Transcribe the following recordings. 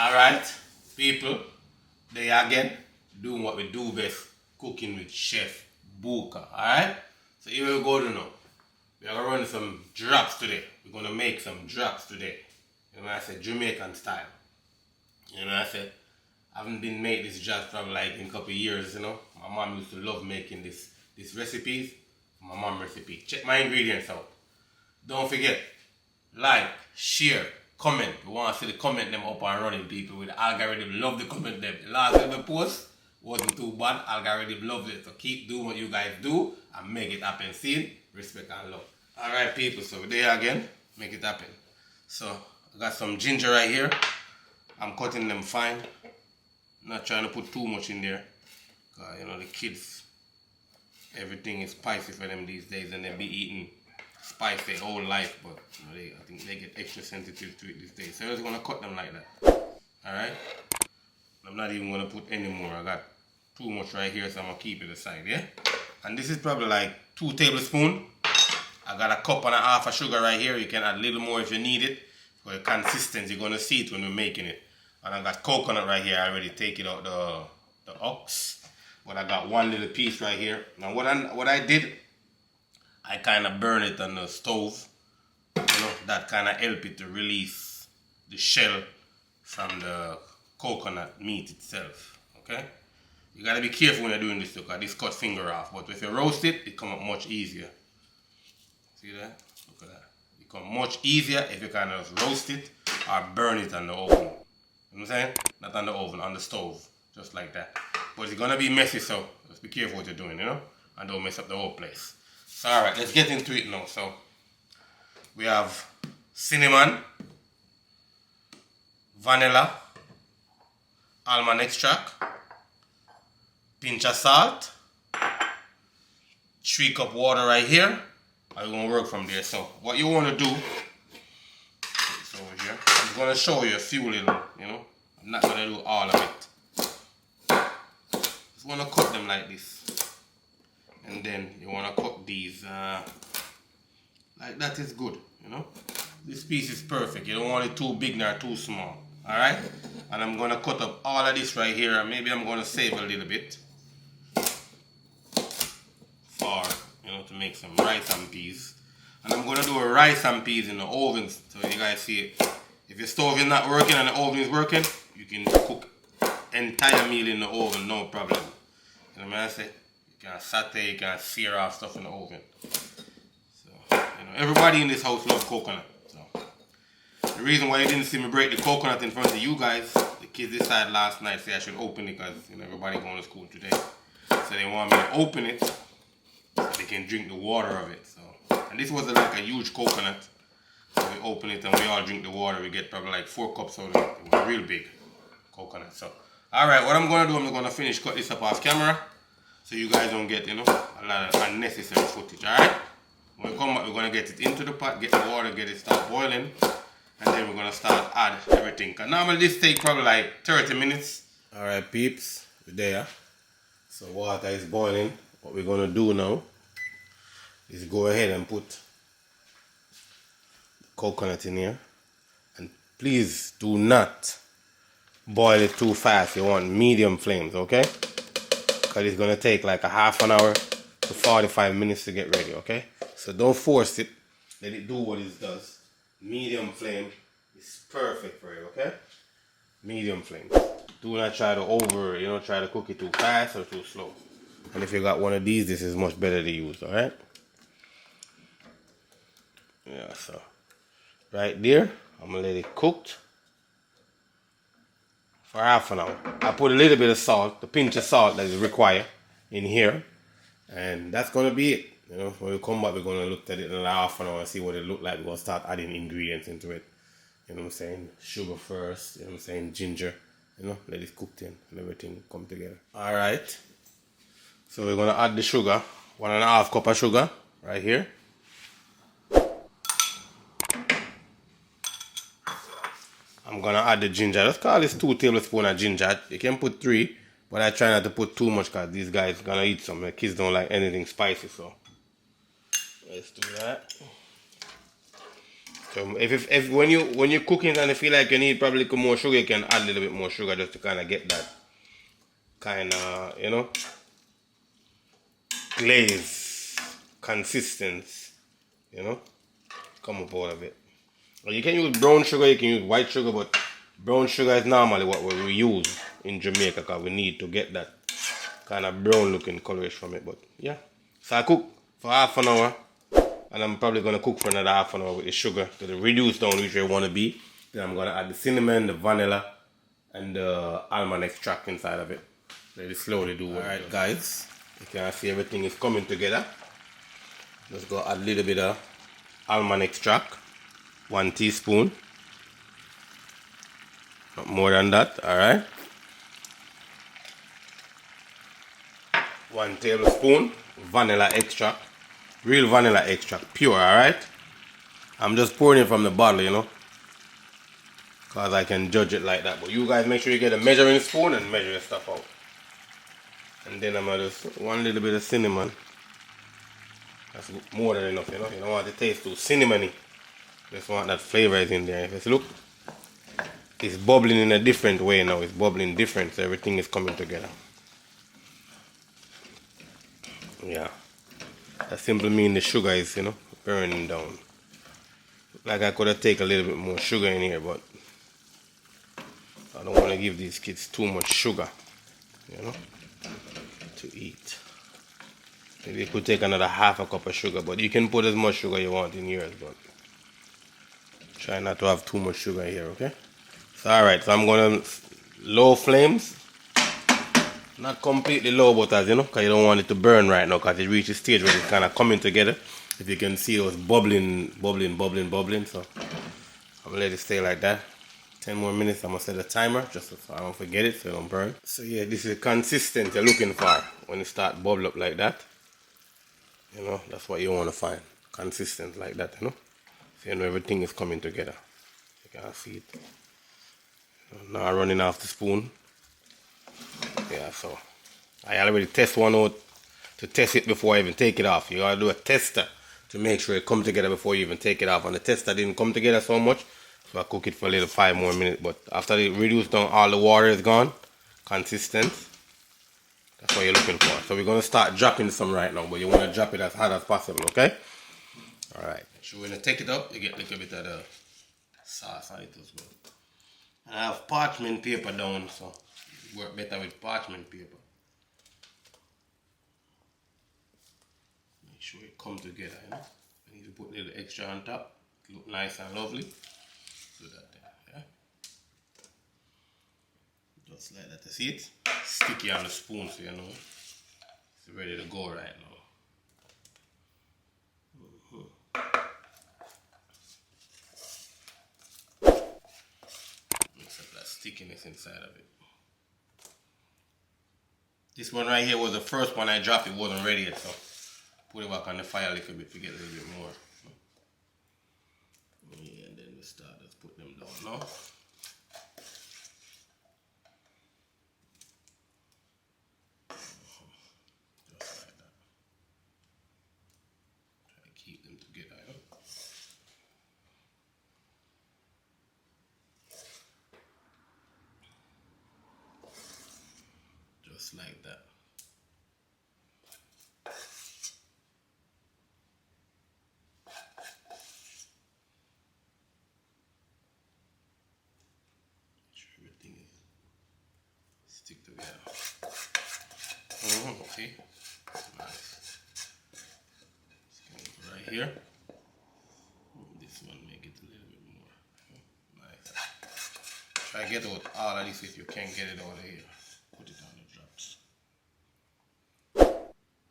Alright, people, they again doing what we do best, cooking with Chef Bouka. Alright? So here we go to now. We are gonna run some drops today. We're gonna make some drops today. You know what I said? Jamaican style. You know what I said? I haven't been making this drops probably like in a couple of years, you know. My mom used to love making these recipes. My mom recipe. Check my ingredients out. Don't forget, like, share, comment. We want to see the comment them up and running, people. With the algorithm, love the comment them. The last ever post wasn't too bad. Algorithm loved it. So keep doing what you guys do and make it happen. See? Respect and love. Alright, people. So there again, make it happen. So I got some ginger right here. I'm cutting them fine. Not trying to put too much in there. Cause you know the kids, everything is spicy for them these days, and they be eating spice their whole life, but you know, I think they get extra sensitive to it these days. So I'm just gonna cut them like that. Alright? I'm not even gonna put any more. I got too much right here, so I'm gonna keep it aside, yeah? And this is probably like 2 tablespoons. I got a cup and a half of sugar right here. You can add a little more if you need it. For the consistency, you're gonna see it when we're making it. And I got coconut right here. I already take it out the ox. But I got one little piece right here. Now what I did, I kind of burn it on the stove. You know, that kind of help it to release the shell from the coconut meat itself. Okay? You gotta be careful when you're doing this because this cut finger off. But if you roast it, it come up much easier. See that? Look at that. It come much easier if you kind of roast it or burn it on the oven. You know what I'm saying? Not on the oven, on the stove. Just like that. But it's gonna be messy, so just be careful what you're doing, you know? And don't mess up the whole place. So alright, let's get into it now. So we have cinnamon, vanilla, almond extract, pinch of salt, 3 cup water right here. I'm gonna work from there. So what you wanna do is over here. I'm just gonna show you a few little, you know. I'm not gonna do all of it. You want to cut them like this, and then you want to cut these like that is good, you know. This piece is perfect. You don't want it too big nor too small. Alright, and I'm going to cut up all of this right here, and maybe I'm going to save a little bit for, you know, to make some rice and peas. And I'm going to do a rice and peas in the oven so you guys see it. If your stove is not working and the oven is working, you can cook entire meal in the oven, no problem. You know what I say? You can saute, you can sear off stuff in the oven. So, you know, everybody in this house loves coconut. So, the reason why you didn't see me break the coconut in front of you guys, the kids decided last night say I should open it because, you know, everybody going to school today. So they want me to open it so they can drink the water of it. So, and this was like a huge coconut. So we open it and we all drink the water. We get probably like 4 cups out of it. It was real big coconut. So, alright, what I'm going to do, I'm going to finish cut this up off camera so you guys don't get, you know, a lot of unnecessary footage, alright? When we come back, we're going to get it into the pot, get the water, get it start boiling, and then we're going to start add everything. Because normally this take probably like 30 minutes. Alright, peeps, we're there. So water is boiling. What we're going to do now is go ahead and put the coconut in here. And please do not boil it too fast. You want medium flames, okay? Because it's going to take like a half an hour to 45 minutes to get ready, okay? So don't force it. Let it do what it does. Medium flame is perfect for it, okay? Medium flame. Do not try to try to cook it too fast or too slow. And if you got one of these, this is much better to use, alright? Yeah, so right there, I'm going to let it cook for half an hour. I put a little bit of salt, the pinch of salt that is required in here. And that's going to be it. You know, when we come back, we're going to look at it in half an hour and see what it looked like. We're going to start adding ingredients into it. You know what I'm saying? Sugar first, you know what I'm saying? Ginger. You know, let it cook in and everything come together. Alright. So we're going to add the sugar. 1.5 cup of sugar right here. I'm going to add the ginger. Let's call this 2 tablespoons of ginger. You can put 3, but I try not to put too much because these guys are going to eat some. The kids don't like anything spicy, so let's do that. So if when you're cooking and you feel like you need probably more sugar, you can add a little bit more sugar just to kind of get that kind of, you know, glaze consistency, you know, come up out of it. Well, you can use brown sugar, you can use white sugar, but brown sugar is normally what we use in Jamaica because we need to get that kind of brown looking colorish from it. But yeah, so I cook for half an hour, and I'm probably going to cook for another half an hour with the sugar to the reduced down which I want to be. Then I'm going to add the cinnamon, the vanilla, and the almond extract inside of it. Let it slowly do what. Alright guys, you can see everything is coming together. Just go add a little bit of almond extract, 1 teaspoon, not more than that. Alright, 1 tablespoon vanilla extract, real vanilla extract, pure. Alright, I'm just pouring it from the bottle, you know, because I can judge it like that. But you guys make sure you get a measuring spoon and measure your stuff out. And then I'm gonna just 1 little bit of cinnamon. That's more than enough, you know. You don't want the taste too cinnamony. Just want that flavor is in there. If you look, it's bubbling in a different way now. It's bubbling different, so everything is coming together. Yeah, that simply means the sugar is, you know, burning down. Like I could have taken a little bit more sugar in here, but I don't want to give these kids too much sugar, you know, to eat. Maybe you could take another half a cup of sugar, but you can put as much sugar you want in yours, but try not to have too much sugar here, okay? So alright, so I'm gonna low flames. Not completely low, but as you know, because you don't want it to burn right now, because it reaches a stage where it's kind of coming together. If you can see those bubbling, so I'm gonna let it stay like that. 10 more minutes, I'm gonna set a timer, just so I don't forget it, so it don't burn. So yeah, this is consistent you're looking for when it start bubble up like that. You know, that's what you want to find. Consistent like that, you know. So you know everything is coming together. You can see it. Now running off the spoon. Yeah, so I already test one out to test it before I even take it off. You gotta do a tester to make sure it come together before you even take it off. And the tester didn't come together so much, so I cook it for a little 5 more minutes. But after it reduced down, all the water is gone, consistent. That's what you're looking for. So we're gonna start dropping some right now, but you wanna drop it as hard as possible, okay? Alright. So when you take it up, you get a little bit of the sauce on it as well. And I have parchment paper down, so it work better with parchment paper. Make sure it come together, you know. I need to put a little extra on top. It look nice and lovely. Do that there, yeah. Just like that. You see it? Sticky on the spoon, so you know it's ready to go right now. Mix up that stickiness inside of it. This one right here was the first one I dropped. It wasn't ready yet, so put it back on the fire a little bit to get a little bit more. Yeah, and then we start just put them down now. Just like that. Try to keep them together, you know? Just like that. Everything is stick together. See? Nice. Right here. This one make it a little bit more. Nice. Try to get out all of this if you can't get it out of here. Put it on the drops.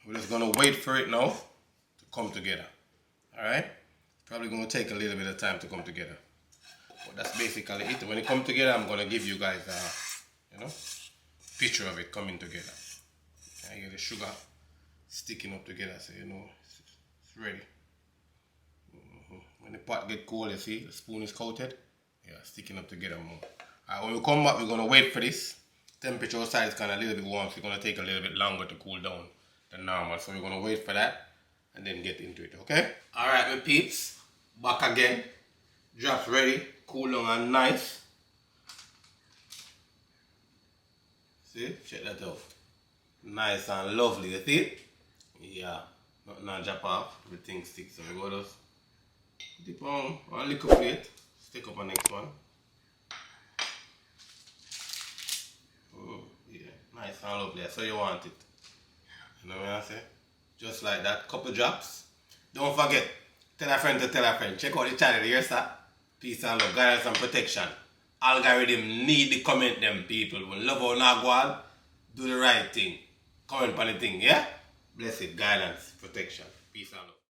We're just gonna wait for it now to come together. Alright? Probably gonna take a little bit of time to come together. But that's basically it. When it comes together, I'm gonna give you guys you know, picture of it coming together. I get the sugar sticking up together, so you know it's ready. When the pot get cold, you see the spoon is coated. Yeah, sticking up together more. Alright, when we come back, we're gonna wait for this. Temperature outside is kind of a little bit warm, so it's gonna take a little bit longer to cool down than normal. So we're gonna wait for that and then get into it, okay? Alright, my peeps, back again. Drops ready, cool down and nice. See, check that out. Nice and lovely, you see it? Yeah, nothing not drop off, everything sticks. So we go just dip on one little plate, stick up on next one. Yeah, nice and lovely, that's how you want it. You know what I say? Just like that, couple drops. Don't forget, tell a friend to tell a friend. Check out the channel here, sir. Peace and love, guidance and protection. Algorithm need the comment them people. We love how Gwan, do the right thing. Comment on the thing, yeah? Blessed guidance, protection. Peace and love.